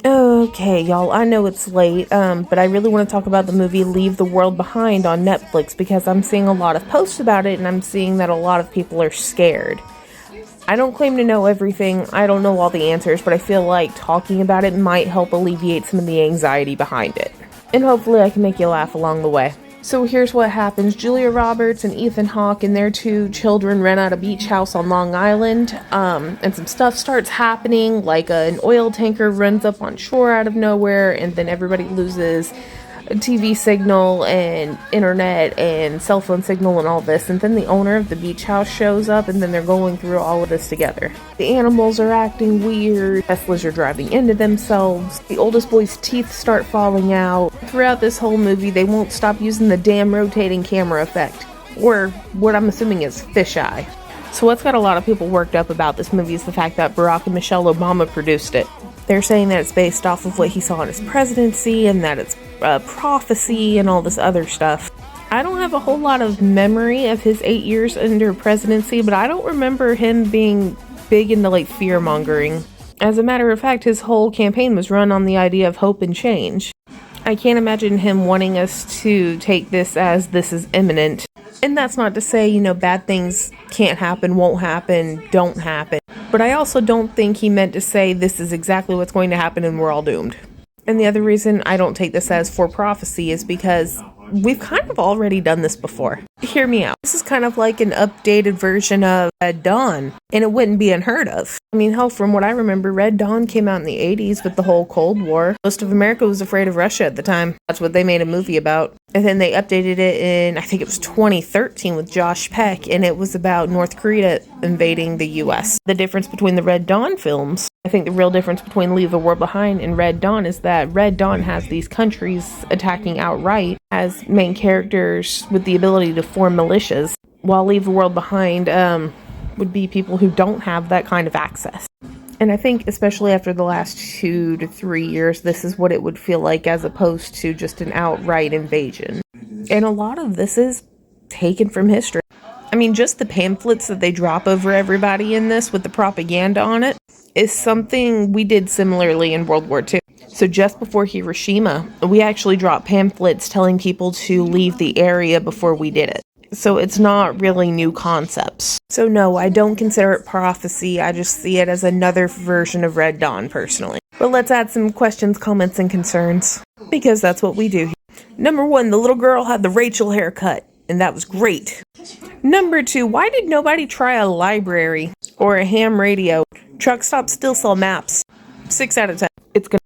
Okay, y'all, I know it's late, but I really want to talk about the movie Leave the World Behind on Netflix because I'm seeing a lot of posts about it and I'm seeing that a lot of people are scared. I don't claim to know everything, I don't know all the answers, but I feel like talking about it might help alleviate some of the anxiety behind it. And hopefully I can make you laugh along the way. So here's what happens. Julia Roberts and Ethan Hawke and their two children rent out a beach house on Long Island, and some stuff starts happening, like an oil tanker runs up on shore out of nowhere, and then everybody loses a TV signal and internet and cell phone signal and all this, and then the owner of the beach house shows up, and then they're going through all of this together. The animals are acting weird, Teslas are driving into themselves, the oldest boy's teeth start falling out. Throughout this whole movie, they won't stop using the damn rotating camera effect, or what I'm assuming is fisheye. So what's got a lot of people worked up about this movie is the fact that Barack and Michelle Obama produced it. They're saying that it's based off of what he saw in his presidency and that it's prophecy and all this other stuff. I don't have a whole lot of memory of his 8 years under presidency, but I don't remember him being big into like fear mongering. As a matter of fact, his whole campaign was run on the idea of hope and change. I can't imagine him wanting us to take this as this is imminent. And that's not to say, bad things can't happen, won't happen, don't happen. But I also don't think he meant to say this is exactly what's going to happen and we're all doomed. And the other reason I don't take this as for prophecy is because we've kind of already done this before. Hear me out. This is kind of like an updated version of Red Dawn, and it wouldn't be unheard of. I mean, hell, from what I remember, Red Dawn came out in the 80s with the whole Cold War. Most of America was afraid of Russia at the time. That's what they made a movie about. And then they updated it in, I think it was 2013 with Josh Peck, and it was about North Korea invading the US. The difference between the Red Dawn films, I think the real difference between Leave the World Behind and Red Dawn is that Red Dawn has these countries attacking outright as main characters with the ability to form militias, while Leave the World Behind would be people who don't have that kind of access. And I think especially after the last 2 to 3 years, this is what it would feel like as opposed to just an outright invasion. And a lot of this is taken from history. I mean, just the pamphlets that they drop over everybody in this with the propaganda on it is something we did similarly in World War II. So just before Hiroshima, we actually dropped pamphlets telling people to leave the area before we did it. So it's not really new concepts. So no, I don't consider it prophecy. I just see it as another version of Red Dawn, personally. But let's add some questions, comments, and concerns, because that's what we do here. Number 1, the little girl had the Rachel haircut, and that was great. Number 2, why did nobody try a library or a ham radio? Truck stops still sell maps. 6 out of 10. It's gonna